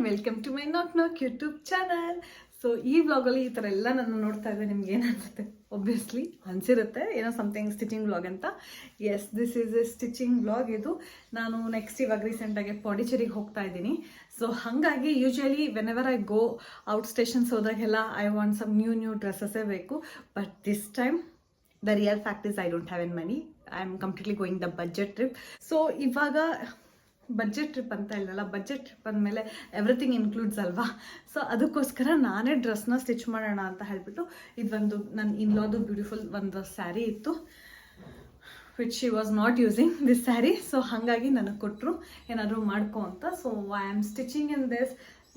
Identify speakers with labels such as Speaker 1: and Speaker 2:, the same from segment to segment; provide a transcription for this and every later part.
Speaker 1: Welcome to my ನಾಕ್ YouTube channel. So ಈ ವ್ಲಾಗಲ್ಲಿ ಈ ಥರ ಎಲ್ಲ ನನ್ನ ನೋಡ್ತಾ ಇದ್ದೆ, ನಿಮ್ಗೆ ಏನಾಗುತ್ತೆ ಒಬ್ವಿಯಸ್ಲಿ ಅನಿಸಿರುತ್ತೆ ಏನೋ ಸಮಥಿಂಗ್ ಸ್ಟಿಚಿಂಗ್ ವ್ಲಾಗ್ ಅಂತ. Yes, this is a stitching vlog. ಇದು ನಾನು ನೆಕ್ಸ್ಟ್ ಇವಾಗ ರೀಸೆಂಟಾಗಿ ಪಾಂಡಿಚೇರಿಗೆ ಹೋಗ್ತಾ ಇದ್ದೀನಿ. ಸೊ ಹಾಗಾಗಿ usually when ever I go out stations ಹೋದಾಗೆಲ್ಲ ಐ ವಾಂಟ್ ಸಮ್ ನ್ಯೂ ಡ್ರೆಸ್ಸಸ್ಸೇ ಬೇಕು. But this time the real fact is I don't have an money. I am completely going the budget trip. So ಇವಾಗ budget trip ಅಂತ ಇಲ್ಲಲ್ಲ, budget trip ಅಂದಮೇಲೆ everything includes ಅಲ್ವಾ. So ಅದಕ್ಕೋಸ್ಕರ ನಾನೇ ಡ್ರೆಸ್ನ stitch ಮಾಡೋಣ ಅಂತ ಹೇಳ್ಬಿಟ್ಟು ಇದೊಂದು ನನ್ನ ಇನ್ಲಾದು ಬ್ಯೂಟಿಫುಲ್ ಒಂದು ಸ್ಯಾರಿ ಇತ್ತು, which she was not using this sari. So ಹಾಗಾಗಿ ನನಗೆ ಕೊಟ್ಟರು ಏನಾದರೂ ಮಾಡ್ಕೊ ಅಂತ. So I am stitching in this.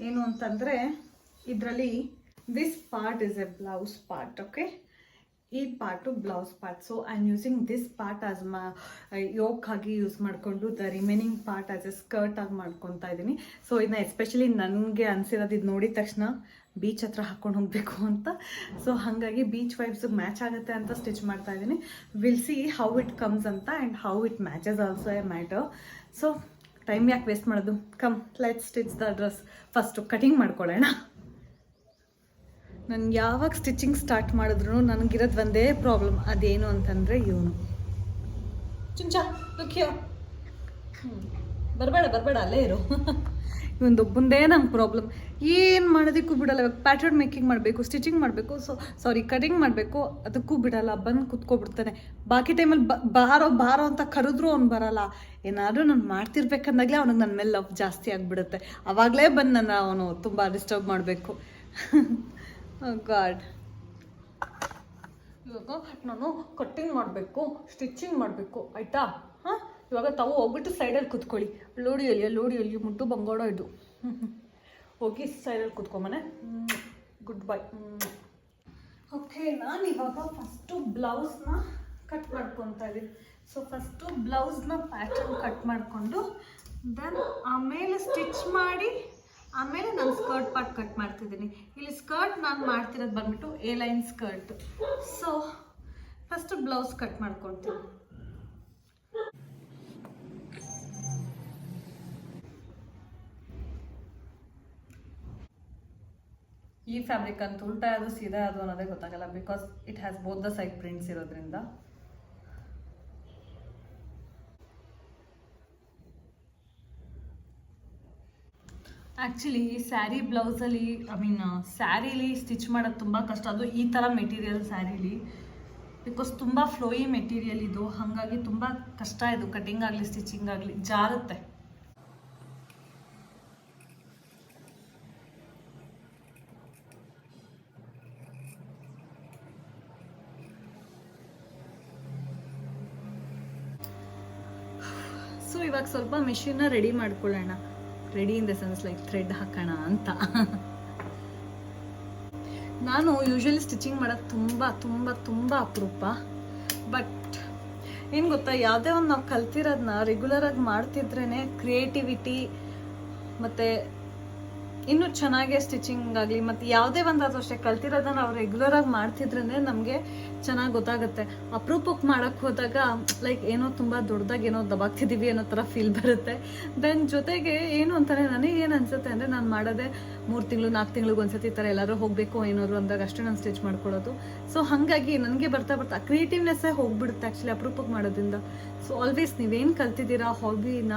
Speaker 1: ಏನು ಅಂತಂದರೆ ಇದರಲ್ಲಿ this part is a blouse part. Okay, ಈ part blouse part. So I am using this part as yoke ಆಗಿ ಯೂಸ್ ಮಾಡಿಕೊಂಡು the remaining part as a skirt ಆಗಿ ಮಾಡ್ಕೊತಾ ಇದ್ದೀನಿ. So ಇದನ್ನ ಎಸ್ಪೆಷಲಿ ನನಗೆ ಅನಿಸಿರೋದು ಇದು ನೋಡಿದ ತಕ್ಷಣ ಬೀಚ್ ಹತ್ರ ಹಾಕ್ಕೊಂಡು ಹೋಗಬೇಕು ಅಂತ. ಸೊ ಹಾಗಾಗಿ ಬೀಚ್ ವೈಬ್ಸಿಗೆ ಮ್ಯಾಚ್ ಆಗುತ್ತೆ ಅಂತ ಸ್ಟಿಚ್ ಮಾಡ್ತಾ ಇದ್ದೀನಿ. Will see how it comes ಅಂತ and how it matches also a matter. So time ಯಾಕೆ ವೇಸ್ಟ್ ಮಾಡೋದು, come let's stitch the dress. First cutting ಮಾಡ್ಕೊಳ್ಳೋಣ. ನಾನು ಯಾವಾಗ ಸ್ಟಿಚಿಂಗ್ ಸ್ಟಾರ್ಟ್ ಮಾಡಿದ್ರು ನನಗಿರೋದು ಒಂದೇ ಪ್ರಾಬ್ಲಮ್, ಅದೇನು ಅಂತಂದರೆ ಇವನು ಚುಂಚಾ ಲುಕ್ಯೋ. ಬರಬೇಡ ಅಲ್ಲೇ ಇರು. ಇವೊಂದೊಬ್ಬಂದೇ ನಂಗೆ ಪ್ರಾಬ್ಲಮ್. ಏನು ಮಾಡೋದಕ್ಕೂ ಬಿಡಲ್ಲ. ಇವಾಗ ಪ್ಯಾಟರ್ನ್ ಮೇಕಿಂಗ್ ಮಾಡಬೇಕು, ಸ್ಟಿಚಿಂಗ್ ಮಾಡಬೇಕು, ಕಟಿಂಗ್ ಮಾಡಬೇಕು, ಅದಕ್ಕೂ ಬಿಡಲ್ಲ. ಬಂದು ಕುತ್ಕೊಬಿಡ್ತಾನೆ. ಬಾಕಿ ಟೈಮಲ್ಲಿ ಬಾರೋ ಅಂತ ಕರೆದ್ರೂ ಅವ್ನು ಬರಲ್ಲ. ಏನಾದರೂ ನಾನು ಮಾಡ್ತಿರ್ಬೇಕಂದಾಗಲೇ ಅವ್ನಿಗೆ ನನ್ನ ಮೇಲೆ ಲವ್ ಜಾಸ್ತಿ ಆಗಿಬಿಡುತ್ತೆ. ಆವಾಗಲೇ ಬಂದು ನನ್ನ ಅವನು ತುಂಬ ಡಿಸ್ಟರ್ಬ್ ಮಾಡಬೇಕು. ಗಾಡ್, ಇವಾಗ ನಾನು ಕಟ್ಟಿಂಗ್ ಮಾಡಬೇಕು, ಸ್ಟಿಚಿಂಗ್ ಮಾಡಬೇಕು, ಆಯಿತಾ? ಹಾಂ, ಇವಾಗ ತಾವು ಹೋಗ್ಬಿಟ್ಟು ಸೈಡಲ್ಲಿ ಕೂತ್ಕೊಳ್ಳಿ. ಲೋಡಿಯಲ್ಲಿ ಮುದ್ದು ಬಂಗೋಡ ಇದು. ಹೋಗಿ ಸೈಡಲ್ಲಿ ಕೂತ್ಕೊಂಬನೆ. Good bye. ಓಕೆ, ನಾನು ಇವಾಗ ಫಸ್ಟು ಬ್ಲೌಸ್ನ ಕಟ್ ಮಾಡ್ಕೊತಾ ಇದ್ದೀನಿ. ಸೊ ಫಸ್ಟು ಬ್ಲೌಸ್ನ ಪ್ಯಾಟರ್ನ್ ಕಟ್ ಮಾಡಿಕೊಂಡು ದೆನ್ ಆಮೇಲೆ ಸ್ಟಿಚ್ ಮಾಡಿ ಆಮೇಲೆ ನಾನು ಸ್ಕರ್ಟ್ ಪಾರ್ಟ್ ಕಟ್ ಮಾಡ್ತಿದ್ದೀನಿ. ಇಲ್ಲಿ ಸ್ಕರ್ಟ್ ನಾನು ಮಾಡ್ತಿರೋದು ಬಂದ್ಬಿಟ್ಟು A line skirt. So first blouse cut ಮಾಡ್ಕೊತೀನಿ. ಈ ಫ್ಯಾಬ್ರಿಕ್ ಅಂತ ಉಲ್ಟಾ ಅದು ಸೀದಾ ಅದು ಅನ್ನೋದೇ ಗೊತ್ತಾಗಲ್ಲ, because it has both the side prints ಇರೋದ್ರಿಂದ. ಆ್ಯಕ್ಚುಲಿ ಸ್ಯಾರಿ ಬ್ಲೌಸಲ್ಲಿ ಸ್ಯಾರೀಲಿ ಸ್ಟಿಚ್ ಮಾಡೋದು ತುಂಬ ಕಷ್ಟ. ಅದು ಈ ಥರ ಮೆಟೀರಿಯಲ್ ಸ್ಯಾರೀಲಿ, ಬಿಕಾಸ್ ತುಂಬ ಫ್ಲೋಯಿ ಮೆಟೀರಿಯಲ್ ಇದು. ಹಾಗಾಗಿ ತುಂಬ ಕಷ್ಟ ಇದು. ಕಟಿಂಗ್ ಆಗಲಿ ಸ್ಟಿಚಿಂಗ್ ಆಗಲಿ ಜಾರುತ್ತೆ. ಸೊ ಇವಾಗ ಸ್ವಲ್ಪ ಮೆಷಿನ್ನ ರೆಡಿ ಮಾಡ್ಕೊಳ್ಳೋಣ. Ready in the sense like thread ಹಾಕೋಣ ಅಂತ. ನಾನು ಯೂಶ್ವಲಿ ಸ್ಟಿಚಿಂಗ್ ಮಾಡೋದು ತುಂಬ ಅಪರೂಪ. ಬಟ್ ಏನು ಗೊತ್ತಾ, ಯಾವುದೇ ಒಂದು ನಾವು ಕಲ್ತಿರೋದನ್ನ ರೆಗ್ಯುಲರಾಗಿ ಮಾಡ್ತಿದ್ರೇ ಕ್ರಿಯೇಟಿವಿಟಿ ಮತ್ತು ಇನ್ನೂ ಚೆನ್ನಾಗೆ ಸ್ಟಿಚಿಂಗ್ ಆಗಲಿ ಮತ್ತು ಯಾವುದೇ ಒಂದಾದರೂ ಅಷ್ಟೇ ಕಲ್ತಿರೋದನ್ನ ನಾವು ರೆಗ್ಯುಲರಾಗಿ ಮಾಡ್ತಿದ್ರೇ ನಮಗೆ ಚೆನ್ನಾಗಿ ಗೊತ್ತಾಗುತ್ತೆ. ಅಪರೂಪಕ್ಕೆ ಮಾಡೋಕ್ಕೆ ಹೋದಾಗ ಲೈಕ್ ಏನೋ ತುಂಬ ದೊಡ್ಡದಾಗಿ ಏನೋ ದಬಾಗ್ತಿದ್ದೀವಿ ಅನ್ನೋ ಥರ ಫೀಲ್ ಬರುತ್ತೆ. ದೆನ್ ಜೊತೆಗೆ ಏನು ಅಂತಾರೆ, ನನಗೆ ಏನು ಅನಿಸುತ್ತೆ ಅಂದರೆ, ನಾನು ಮಾಡೋದೇ 3 ತಿಂಗಳು 4 ತಿಂಗಳಿಗೆ ಒಂದ್ಸತಿ ಈ ಥರ ಎಲ್ಲರೂ ಹೋಗಬೇಕು ಏನಾದ್ರು ಅಂದಾಗ ಅಷ್ಟೇ ನಾನು ಸ್ಟಿಚ್ ಮಾಡ್ಕೊಳ್ಳೋದು. ಸೊ ಹಾಗಾಗಿ ನನಗೆ ಬರ್ತಾ ಕ್ರಿಯೇಟಿವ್ನೆಸ್ಸೇ ಹೋಗ್ಬಿಡುತ್ತೆ ಆ್ಯಕ್ಚುಲಿ ಅಪರೂಪಕ್ಕೆ ಮಾಡೋದ್ರಿಂದ. ಸೊ ಆಲ್ವೇಸ್ ನೀವೇನು ಕಲ್ತಿದ್ದೀರಾ ಹಾಬಿನ,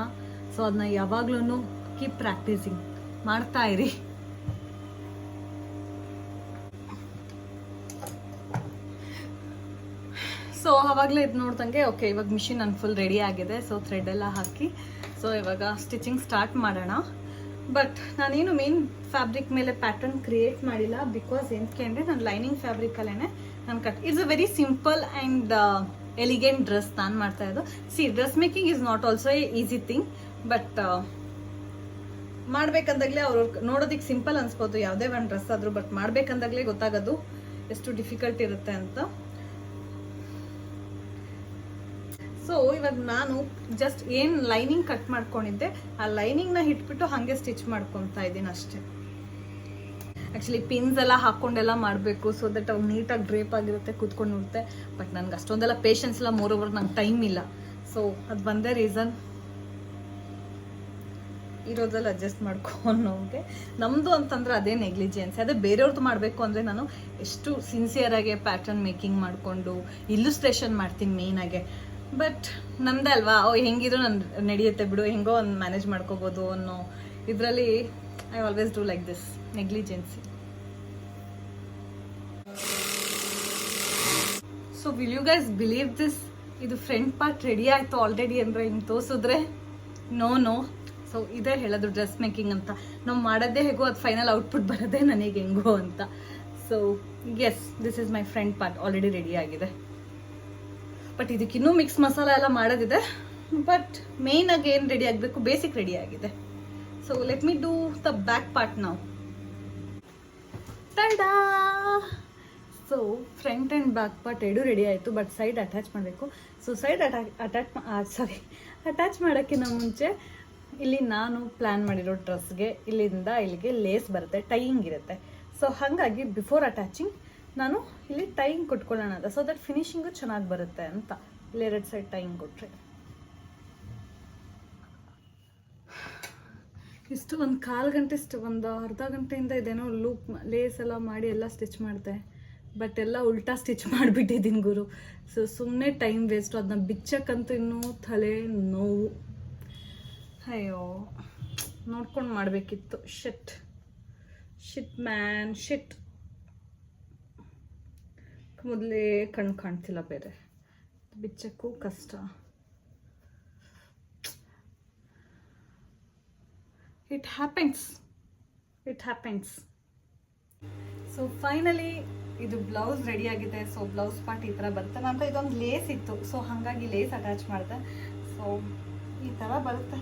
Speaker 1: ಸೊ ಅದನ್ನ ಯಾವಾಗ್ಲೂ ಕೀಪ್ ಪ್ರಾಕ್ಟೀಸಿಂಗ್ ಮಾಡ್ತಾ ಇರಿ. ಸೊ ಆವಾಗಲೇ ಇದು ನೋಡ್ದಂಗೆ ಓಕೆ, ಇವಾಗ ಮಿಷಿನ್ ನನ್ನ ಫುಲ್ ರೆಡಿ ಆಗಿದೆ. ಸೊ ಥ್ರೆಡ್ ಎಲ್ಲ ಹಾಕಿ ಸೊ ಇವಾಗ ಸ್ಟಿಚಿಂಗ್ ಸ್ಟಾರ್ಟ್ ಮಾಡೋಣ. ಬಟ್ ನಾನೇನು ಮೇನ್ ಫ್ಯಾಬ್ರಿಕ್ ಮೇಲೆ ಪ್ಯಾಟರ್ನ್ ಕ್ರಿಯೇಟ್ ಮಾಡಿಲ್ಲ, ಬಿಕಾಸ್ ಏನಕ್ಕೆ ಅಂದರೆ ನಾನು ಲೈನಿಂಗ್ ಫ್ಯಾಬ್ರಿಕಲ್ಲೇ ನಾನು it's a very simple and elegant dress ನಾನು ಮಾಡ್ತಾ ಇರೋದು. Dress making is not also a easy thing. But ಮಾಡ್ಬೇಕಂದಾಗಲೇ ಅವ್ರು ನೋಡೋದಕ್ಕೆ ಸಿಂಪಲ್ ಅನ್ಸ್ಬೋದು ಯಾವುದೇ ಒಂದು ಡ್ರೆಸ್ ಆದರೂ, ಬಟ್ ಮಾಡ್ಬೇಕಂದಾಗಲೇ ಗೊತ್ತಾಗೋದು ಎಷ್ಟು ಡಿಫಿಕಲ್ಟ್ ಇರುತ್ತೆ ಅಂತ. ಸೊ ಇವಾಗ ನಾನು ಜಸ್ಟ್ ಏನು ಲೈನಿಂಗ್ ಕಟ್ ಮಾಡ್ಕೊಂಡಿದ್ದೆ ಆ ಲೈನಿಂಗ್ನ ಇಟ್ಬಿಟ್ಟು ಹಾಗೆ ಸ್ಟಿಚ್ ಮಾಡ್ಕೊತಾ ಇದ್ದೀನಿ ಅಷ್ಟೇ. ಆ್ಯಕ್ಚುಲಿ ಪಿನ್ಸ್ ಎಲ್ಲ ಹಾಕ್ಕೊಂಡೆಲ್ಲ ಮಾಡಬೇಕು, ಸೊ ದಟ್ ಅವ್ರು ನೀಟಾಗಿ ಡ್ರೇಪ್ ಆಗಿರುತ್ತೆ, ಕೂತ್ಕೊಂಡು ನೋಡುತ್ತೆ. ಬಟ್ ನನಗೆ ಅಷ್ಟೊಂದೆಲ್ಲ ಪೇಷನ್ಸ್ ಇಲ್ಲ, ಮೋರ್ ಓವರ್ ನಂಗೆ ಟೈಮ್ ಇಲ್ಲ. ಸೊ ಅದು ಬಂದೇ ರೀಸನ್. ಇರೋದ್ರಲ್ಲಿ ಅಡ್ಜಸ್ಟ್ ಮಾಡ್ಕೊಂಡೋಗೆ ನಮ್ಮದು ಅಂತಂದ್ರೆ ಅದೇ ನೆಗ್ಲಿಜೆನ್ಸ್. ಅದೇ ಬೇರೆಯವ್ರದ್ದು ಮಾಡಬೇಕು ಅಂದರೆ ನಾನು ಎಷ್ಟು ಸಿನ್ಸಿಯರಾಗಿ ಪ್ಯಾಟರ್ನ್ ಮೇಕಿಂಗ್ ಮಾಡಿಕೊಂಡು ಇಲ್ಲುಸ್ಟ್ರೇಷನ್ ಮಾಡ್ತೀನಿ ಮೇಯ್ನಾಗೆ. ಬಟ್ ನಮ್ಮದೇ ಅಲ್ವಾ, ಹೆಂಗಿದ್ರು ನಾನು ನಡೆಯುತ್ತೆ ಬಿಡು, ಹೆಂಗೋ ಒಂದು ಮ್ಯಾನೇಜ್ ಮಾಡ್ಕೋಬೋದು ಅನ್ನೋ ಇದರಲ್ಲಿ I always do like this negligence. So will you guys believe this, ಇದು ಫ್ರಂಟ್ ಪಾರ್ಟ್ ರೆಡಿ ಆಯಿತು ಆಲ್ರೆಡಿ ಅಂದರೆ ಹಿಂಗೆ ತೋರಿಸಿದ್ರೆ ನೋ. ಸೊ ಇದೇ ಹೇಳೋದು ಡ್ರೆಸ್ ಮೇಕಿಂಗ್ ಅಂತ, ನಾವು ಮಾಡೋದೇ ಹೇಗೋ ಅದು ಫೈನಲ್ ಔಟ್ಪುಟ್ ಬರೋದೇ ನನಗೆ ಹೆಂಗೋ ಅಂತ. So yes, this is my front part already ready ಆಗಿದೆ. ಬಟ್ ಇದಕ್ಕಿನ್ನೂ ಮಿಕ್ಸ್ ಮಸಾಲ ಎಲ್ಲ ಮಾಡೋದಿದೆ. ಬಟ್ ಮೇಯ್ನಾಗಿ ಏನು ರೆಡಿ ಆಗಬೇಕು, ಬೇಸಿಕ್ ರೆಡಿ ಆಗಿದೆ. So let me do the back part ನಾವು. Tada! So front and back part ಎರಡೂ ರೆಡಿ ಆಯಿತು. ಬಟ್ ಸೈಡ್ ಅಟ್ಯಾಚ್ ಮಾಡಬೇಕು. ಸೊ ಸೈಡ್ ಅಟ್ಯಾಚ್ ಮಾಡೋಕ್ಕಿಂತ ಮುಂಚೆ ಇಲ್ಲಿ ನಾನು ಪ್ಲ್ಯಾನ್ ಮಾಡಿರೋ ಡ್ರೆಸ್ಗೆ ಇಲ್ಲಿಂದ ಇಲ್ಲಿಗೆ ಲೇಸ್ ಬರುತ್ತೆ, ಟೈಯಿಂಗ್ ಇರುತ್ತೆ. ಸೊ ಹಾಗಾಗಿ ಬಿಫೋರ್ ಅಟ್ಯಾಚಿಂಗ್ ನಾನು ಇಲ್ಲಿ ಟೈಯಿಂಗ್ ಕೊಟ್ಕೊಳ್ಳೋಣ ಅಂತ, ಸೊ ದಟ್ ಫಿನಿಶಿಂಗು ಚೆನ್ನಾಗಿ ಬರುತ್ತೆ ಅಂತ ಇಲ್ಲಿ 2 ಸೈಡ್ ಟೈಯಿಂಗ್ ಕೊಟ್ಟರೆ. ಇಷ್ಟು ಒಂದು 1/4 ಗಂಟೆ, ಒಂದು ಅರ್ಧ ಗಂಟೆಯಿಂದ ಇದೇನೋ ಲೂಪ್ ಲೇಸ್ ಎಲ್ಲ ಮಾಡಿ ಎಲ್ಲ ಸ್ಟಿಚ್ ಮಾಡಿದೆ. ಬಟ್ ಎಲ್ಲ ಉಲ್ಟಾ ಸ್ಟಿಚ್ ಮಾಡಿಬಿಟ್ಟಿದ್ದೀನಿ ಗುರು. ಸೊ ಸುಮ್ಮನೆ ಟೈಮ್ ವೇಸ್ಟು. ಅದನ್ನ ಬಿಚ್ಚಕ್ಕಂತೂ ಇನ್ನೂ ತಲೆ ನೋವು. ಅಯ್ಯೋ, ನೋಡ್ಕೊಂಡು ಮಾಡಬೇಕಿತ್ತು. ಶಿಟ್ ಮ್ಯಾನ್ ಶಿಟ್. ಮೊದಲೇ ಕಣ್ಣು ಕಾಣ್ತಿಲ್ಲ, ಬೇರೆ ಬಿಚ್ಚಕ್ಕೂ ಕಷ್ಟ. It happens. ಸೊ ಫೈನಲಿ ಇದು ಬ್ಲೌಸ್ ರೆಡಿ ಆಗಿದೆ. ಸೊ ಬ್ಲೌಸ್ ಪಾರ್ಟ್ ಈ ಥರ ಬರುತ್ತೆ. ನಂತರ ಇದೊಂದು ಲೇಸ್ ಇತ್ತು, ಸೊ ಹಾಗಾಗಿ ಲೇಸ್ ಅಟ್ಯಾಚ್ ಮಾಡಿದೆ. ಸೊ ಈ ಥರ ಬರುತ್ತೆ.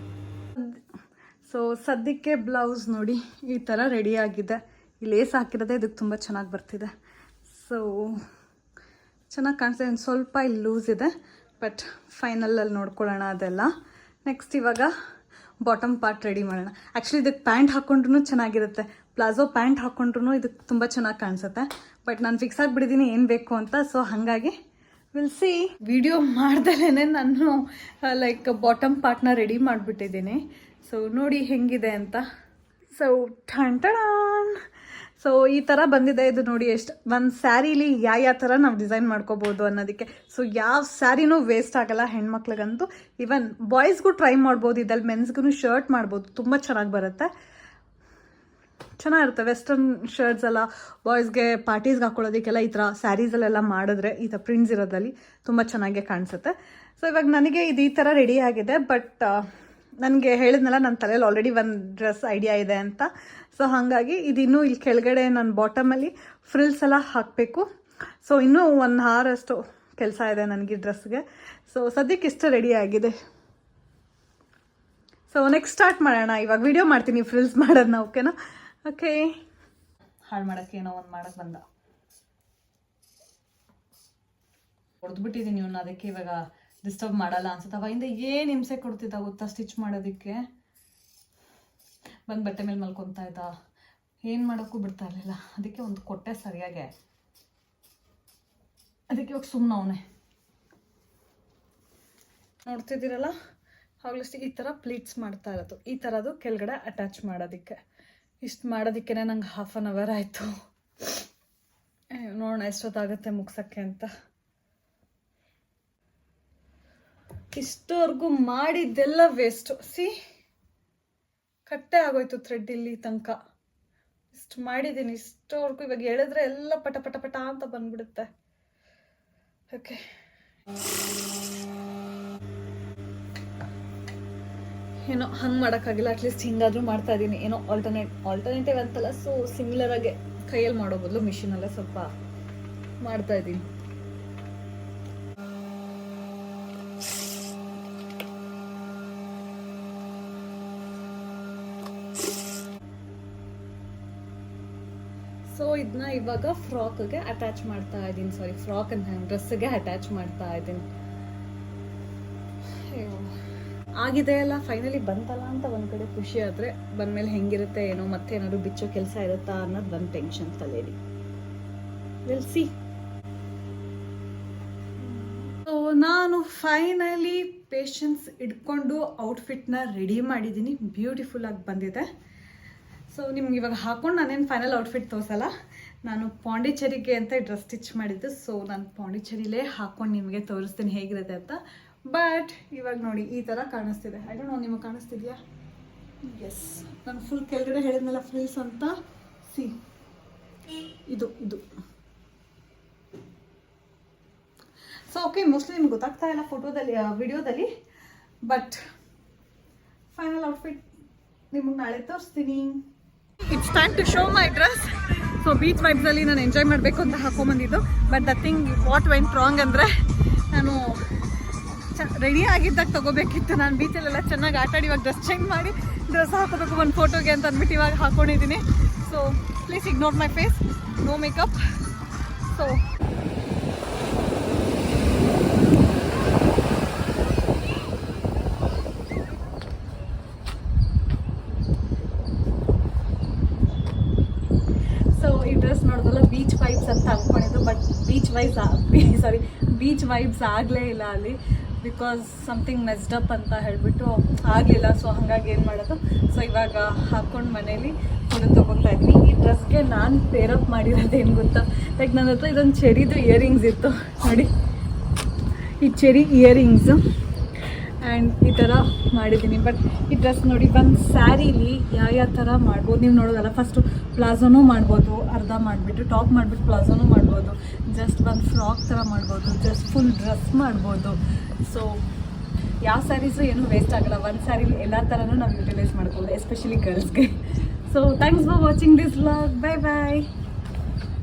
Speaker 1: ಸೊ ಸದ್ಯಕ್ಕೆ ಬ್ಲೌಸ್ ನೋಡಿ ಈ ಥರ ರೆಡಿ ಆಗಿದೆ. ಈ ಲೇಸ್ ಹಾಕಿರೋದೇ ಇದಕ್ಕೆ ತುಂಬ ಚೆನ್ನಾಗಿ ಬರ್ತಿದೆ. ಸೊ ಚೆನ್ನಾಗಿ ಕಾಣಿಸ್ತಿದೆ. ಒಂದು ಸ್ವಲ್ಪ ಇಲ್ಲಿ ಲೂಸ್ ಇದೆ, ಬಟ್ ಫೈನಲಲ್ಲಿ ನೋಡ್ಕೊಳ್ಳೋಣ ಅದೆಲ್ಲ. ನೆಕ್ಸ್ಟ್ ಇವಾಗ ಬಾಟಮ್ ಪಾರ್ಟ್ ರೆಡಿ ಮಾಡೋಣ. ಆ್ಯಕ್ಚುಲಿ ಇದಕ್ಕೆ ಪ್ಯಾಂಟ್ ಹಾಕ್ಕೊಂಡ್ರೂ ಚೆನ್ನಾಗಿರುತ್ತೆ, ಪ್ಲಾಜೋ ಪ್ಯಾಂಟ್ ಹಾಕ್ಕೊಂಡ್ರೂ ಇದಕ್ಕೆ ತುಂಬ ಚೆನ್ನಾಗಿ ಕಾಣಿಸುತ್ತೆ. ಬಟ್ ನಾನು ಫಿಕ್ಸ್ ಆಗಿಬಿಟ್ಟಿದ್ದೀನಿ ಏನು ಬೇಕು ಅಂತ. ಸೊ ಹಾಗಾಗಿ ವಿಲ್ ಸಿ. ವಿಡಿಯೋ ಮಾಡ್ದಲೇ ನಾನು ಲೈಕ್ ಬಾಟಮ್ ಪಾರ್ಟ್ನ ರೆಡಿ ಮಾಡಿಬಿಟ್ಟಿದ್ದೀನಿ. ಸೊ ನೋಡಿ ಹೆಂಗಿದೆ ಅಂತ. ಸೊ ಠಂಟಣಾನ್. ಸೊ ಈ ಥರ ಬಂದಿದೆ. ಇದು ನೋಡಿ ಎಷ್ಟು ಒಂದು ಸ್ಯಾರೀಲಿ ಯಾವ ಥರ ನಾವು ಡಿಸೈನ್ ಮಾಡ್ಕೋಬೋದು ಅನ್ನೋದಕ್ಕೆ. ಸೊ ಯಾವ ಸ್ಯಾರಿನೂ ವೇಸ್ಟ್ ಆಗಲ್ಲ ಹೆಣ್ಮಕ್ಳಿಗಂತೂ. ಈವನ್ ಬಾಯ್ಸ್ಗೂ ಟ್ರೈ ಮಾಡ್ಬೋದು. ಇದ್ರಲ್ಲಿ ಮೆನ್ಸ್ಗೂ ಶರ್ಟ್ ಮಾಡ್ಬೋದು, ತುಂಬ ಚೆನ್ನಾಗಿ ಬರುತ್ತೆ, ಚೆನ್ನಾಗಿರುತ್ತೆ. ವೆಸ್ಟರ್ನ್ ಶರ್ಟ್ಸ್ ಎಲ್ಲ ಬಾಯ್ಸ್ಗೆ ಪಾರ್ಟೀಸ್ಗೆ ಹಾಕೊಳ್ಳೋದಕ್ಕೆಲ್ಲ ಈ ಥರ ಸ್ಯಾರೀಸಲ್ಲೆಲ್ಲ ಮಾಡಿದ್ರೆ ಈ ಥರ ಪ್ರಿಂಟ್ಸ್ ಇರೋದ್ರಲ್ಲಿ ತುಂಬ ಚೆನ್ನಾಗೇ ಕಾಣಿಸುತ್ತೆ. ಸೊ ಇವಾಗ ನನಗೆ ಇದು ಈ ಥರ ರೆಡಿ ಆಗಿದೆ. ಬಟ್ ನನಗೆ ಹೇಳಿದ್ನಲ್ಲ ನನ್ನ ತಲೆಯಲ್ಲಿ ಆಲ್ರೆಡಿ ಒಂದು ಡ್ರೆಸ್ ಐಡಿಯಾ ಇದೆ ಅಂತ. ಸೊ ಹಾಗಾಗಿ ಇದಿನ್ನೂ ಇಲ್ಲಿ ಕೆಳಗಡೆ ನನ್ನ ಬಾಟಮಲ್ಲಿ ಫ್ರಿಲ್ಸ್ ಎಲ್ಲ ಹಾಕಬೇಕು. ಸೊ ಇನ್ನೂ 1 hour ಅಷ್ಟು ಕೆಲಸ ಇದೆ ನನಗೆ ಡ್ರೆಸ್ಗೆ. ಸೊ ಸದ್ಯಕ್ಕೆ ಇಷ್ಟು ರೆಡಿ ಆಗಿದೆ. ಸೊ ನೆಕ್ಸ್ಟ್ ಸ್ಟಾರ್ಟ್ ಮಾಡೋಣ. ಇವಾಗ ವಿಡಿಯೋ ಮಾಡ್ತೀನಿ ಫ್ರಿಲ್ಸ್ ಮಾಡೋದನ್ನ. ಓಕೆನಾ? ಓಕೆ. ಹಾಳು ಮಾಡೋಕ್ಕೆ ಏನೋ ಒಂದು ಮಾಡೋಕ್ಕೆ ಬಂದ ಹೊಡೆದ್ಬಿಟ್ಟಿದ್ದೀನಿ ಇವನ್ನ. ಅದಕ್ಕೆ ಇವಾಗ ಡಿಸ್ಟರ್ಬ್ ಮಾಡಲ್ಲ ಅನ್ಸುತ್ತೆ. ಅವಾಗಿಂದ ಏನು ಹಿಂಸೆ ಕೊಡ್ತಿದ್ದ ಗೊತ್ತಾ ಸ್ಟಿಚ್ ಮಾಡೋದಕ್ಕೆ. ಬಂದು ಬಟ್ಟೆ ಮೇಲೆ ಮಲ್ಕೊತಾ ಇದ್ದ, ಏನು ಮಾಡೋಕ್ಕೂ ಬಿಡ್ತಾ ಇರಲಿಲ್ಲ. ಅದಕ್ಕೆ ಒಂದು ಕೊಟ್ಟೆ ಸರಿಯಾಗೆ. ಅದಕ್ಕೆ ಇವಾಗ ಸುಮ್ಮನೆ ಅವನೇ ನೋಡ್ತಿದ್ದೀರಲ್ಲ, ಆಗ್ಲಷ್ಟು ಈ ಥರ ಪ್ಲೀಟ್ಸ್ ಮಾಡ್ತಾ ಇರೋದು. ಈ ಥರದ್ದು ಕೆಳಗಡೆ ಅಟ್ಯಾಚ್ ಮಾಡೋದಕ್ಕೆ. ಇಷ್ಟು ಮಾಡೋದಕ್ಕೆ ನಂಗೆ 1/2 hour ಆಯಿತು. ನೋಡೋಣ ಎಷ್ಟೊತ್ತಾಗುತ್ತೆ ಮುಗ್ಸೋಕ್ಕೆ ಅಂತ. ಇಷ್ಟವರೆಗೂ ಮಾಡಿದ್ದೆಲ್ಲ ವೇಸ್ಟು. ಕಟ್ಟೆ ಆಗೋಯ್ತು ಥ್ರೆಡ್ ಇಲ್ಲಿ ತನಕ. ಇಷ್ಟು ಮಾಡಿದ್ದೀನಿ ಇಷ್ಟವರೆಗೂ. ಇವಾಗ ಹೇಳಿದ್ರೆ ಎಲ್ಲ ಪಟ ಪಟ ಪಟ ಅಂತ ಬಂದ್ಬಿಡುತ್ತೆ. ಓಕೆ, ಏನೋ ಹಂಗೆ ಮಾಡೋಕ್ಕಾಗಿಲ್ಲ. ಅಟ್ಲೀಸ್ಟ್ ಹಿಂಗಾದ್ರೂ ಮಾಡ್ತಾ ಇದ್ದೀನಿ. ಏನೋ ಆಲ್ಟರ್ನೇಟಿವ್ ಅಂತಲ್ಲ, ಸೊ ಸಿಮಿಲರ್ ಆಗಿ ಕೈಯಲ್ಲಿ ಮಾಡೋ ಬದಲು ಮಿಷಿನಲ್ಲೇ ಸ್ವಲ್ಪ ಮಾಡ್ತಾ ಇದ್ದೀನಿ. ಸೊ ಇದನ್ನ ಇವಾಗ ಫ್ರಾಕ್ಗೆ ಅಟ್ಯಾಚ್ ಮಾಡ್ತಾ ಇದ್ದೀನಿ. ಸಾರಿ, ಫ್ರಾಕ್ ಅಂತ ಡ್ರೆಸ್ಗೆ ಅಟ್ಯಾಚ್ ಮಾಡ್ತಾ ಇದ್ದೀನಿ. ಆಗಿದೆ ಅಲ್ಲ, ಫೈನಲಿ ಬಂತಲ್ಲ ಅಂತ ಒಂದು ಕಡೆ ಖುಷಿ. ಆದರೆ ಬಂದಮೇಲೆ ಹೆಂಗಿರುತ್ತೆ ಏನೋ, ಮತ್ತೆ ಏನಾದ್ರು ಬಿಚ್ಚೋ ಕೆಲಸ ಇರುತ್ತಾ ಅನ್ನೋದು ಒಂದು ಟೆನ್ಷನ್ ತಲೆಯಲ್ಲಿ. Will see. ಸೊ ನಾನು ಫೈನಲಿ ಪೇಷನ್ಸ್ ಇಟ್ಕೊಂಡು ಔಟ್ಫಿಟ್ನ ರೆಡಿ ಮಾಡಿದ್ದೀನಿ, ಬ್ಯೂಟಿಫುಲ್ಲಾಗಿ ಬಂದಿದೆ. ಸೊ ನಿಮ್ಗೆ ಇವಾಗ ಹಾಕೊಂಡು ನಾನೇನು ಫೈನಲ್ ಔಟ್ಫಿಟ್ ತೋರಿಸಲ್ಲ, ನಾನು ಪಾಂಡಿಚೇರಿಗೆ ಅಂತ ಡ್ರೆಸ್ ಸ್ಟಿಚ್ ಮಾಡಿದ್ದು. ಸೊ ನಾನು ಪಾಂಡಿಚೇರಿಲೇ ಹಾಕ್ಕೊಂಡು ನಿಮಗೆ ತೋರಿಸ್ತೀನಿ ಹೇಗಿರುತ್ತೆ ಅಂತ. ಬಟ್ ಇವಾಗ ನೋಡಿ ಈ ಥರ ಕಾಣಿಸ್ತಿದೆ. ಐ ಡೋಂಟ್ ನೋ, ನಿಮಗೆ ಕಾಣಿಸ್ತಿದ್ಯಾ? ಎಸ್, ನಾನು ಫುಲ್ ಕೆಳಗಡೆ ಹೇಳಿದ್ನಲ್ಲ ಫ್ರೀಸ್ ಅಂತ. ಸಿ, ಇದು ಸೊ ಓಕೆ, ಮೋಸ್ಟ್ಲಿ ನಿಮ್ಗೆ ಗೊತ್ತಾಗ್ತಾ ಇಲ್ಲ ಫೋಟೋದಲ್ಲಿ, ವಿಡಿಯೋದಲ್ಲಿ. ಬಟ್ ಫೈನಲ್ ಔಟ್ಫಿಟ್ ನಿಮಗೆ ನಾಳೆ ತೋರಿಸ್ತೀನಿ. It's time to show my dress. So beach ವೈಬ್ಸಲ್ಲಿ ನಾನು ಎಂಜಾಯ್ ಮಾಡಬೇಕು ಅಂತ ಹಾಕೊಂಬಂದಿದ್ದು. But the thing what went wrong ಅಂದರೆ, ನಾನು ರೆಡಿ ಆಗಿದ್ದಾಗ ತೊಗೋಬೇಕಿತ್ತು. ನಾನು ಬೀಚಲ್ಲೆಲ್ಲ ಚೆನ್ನಾಗಿ ಆಟಾಡಿ ಇವಾಗ ಡ್ರೆಸ್ ಚೇಂಜ್ ಮಾಡಿ ಡ್ರೆಸ್ ಹಾಕೋಬೇಕು ಒಂದು ಫೋಟೋಗೆ ಅಂತ ಅಂದ್ಬಿಟ್ಟು ಇವಾಗ ಹಾಕ್ಕೊಂಡಿದ್ದೀನಿ. So please ignore my face, no makeup. So ಈ ಡ್ರೆಸ್ ನೋಡಿದ್ರಲ್ಲ ಬೀಚ್ ವೈಬ್ಸ್ ಅಂತ ಅಂದ್ಕೊಂಡಿದ್ದು. ಬಟ್ ಬೀಚ್ ವೈಬ್ಸ್ ಆಗಲೇ ಇಲ್ಲ ಅಲ್ಲಿ, ಬಿಕಾಸ್ ಸಮಥಿಂಗ್ ಮೆಸ್ಡ್ ಅಪ್ ಅಂತ ಹೇಳಿಬಿಟ್ಟು ಆಗಲಿಲ್ಲ. ಸೊ ಹಾಗಾಗಿ ಏನು ಮಾಡೋದು, ಸೊ ಇವಾಗ ಹಾಕ್ಕೊಂಡು ಮನೇಲಿ ಫೋಟೋ ತೊಗೊತಾ ಇದ್ದೀನಿ. ಈ ಡ್ರೆಸ್ಗೆ ನಾನು ಪೇರಪ್ ಮಾಡಿರೋದೇನು ಗೊತ್ತಾ, ಲೈಕ್ ನನ್ನ ಹತ್ರ ಇದೊಂದು ಚೆರಿದು ಇಯರಿಂಗ್ಸ್ ಇತ್ತು ನೋಡಿ, ಈ ಚೆರಿ ಇಯರಿಂಗ್ಸು ಆ್ಯಂಡ್ ಈ ಥರ ಮಾಡಿದ್ದೀನಿ. ಬಟ್ ಈ ಡ್ರೆಸ್ ನೋಡಿ ಒಂದು ಸ್ಯಾರೀಲಿ ಯಾವ ಥರ ಮಾಡ್ಬೋದು ನೀವು ನೋಡೋದಲ್ಲ. ಫಸ್ಟು ಪ್ಲಾಜೋನೂ ಮಾಡ್ಬೋದು, ಅರ್ಧ ಮಾಡಿಬಿಟ್ಟು ಟಾಪ್ ಮಾಡಿಬಿಟ್ಟು ಪ್ಲಾಜೋನೂ ಮಾಡ್ಬೋದು, ಜಸ್ಟ್ ಒಂದು ಫ್ರಾಕ್ ಥರ ಮಾಡ್ಬೋದು, ಜಸ್ಟ್ ಫುಲ್ ಡ್ರೆಸ್ ಮಾಡ್ಬೋದು. ಸೊ ಯಾವ ಸ್ಯಾರೀಸು ಏನೂ ವೇಸ್ಟ್ ಆಗೋಲ್ಲ. ಒಂದು ಸ್ಯಾರಿಲಿ ಎಲ್ಲ ಥರನೂ ನಾವು ಯುಟಿಲೈಸ್ ಮಾಡ್ಬೋದು, ಎಸ್ಪೆಷಲಿ ಗರ್ಲ್ಸ್ಗೆ. So thanks for watching this vlog. Bye bye.